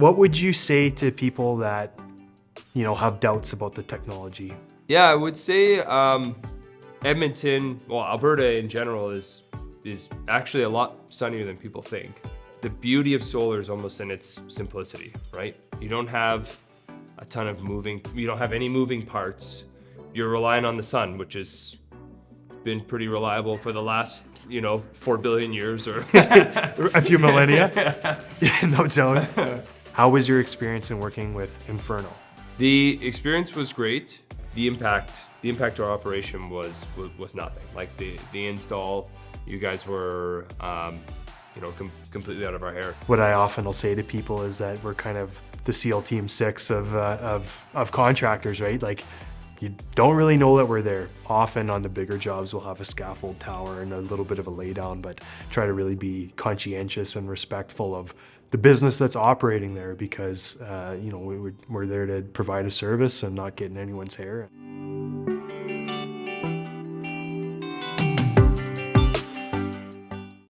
what would you say to people that, have doubts about the technology? Yeah, I would say Edmonton, well, Alberta in general is actually a lot sunnier than people think. The beauty of solar is almost in its simplicity, right? You don't have a ton of you don't have any moving parts. You're relying on the sun, which has been pretty reliable for the last, 4 billion years or a few millennia. No doubt. How was your experience in working with Inferno? The experience was great. The impact to our operation was nothing. Like the install, you guys were, completely out of our hair. What I often will say to people is that we're kind of the SEAL Team 6 of contractors, right? Like, you don't really know that we're there. Often on the bigger jobs, we'll have a scaffold tower and a little bit of a laydown, but try to really be conscientious and respectful of the business that's operating there because, we're there to provide a service and not get in anyone's hair.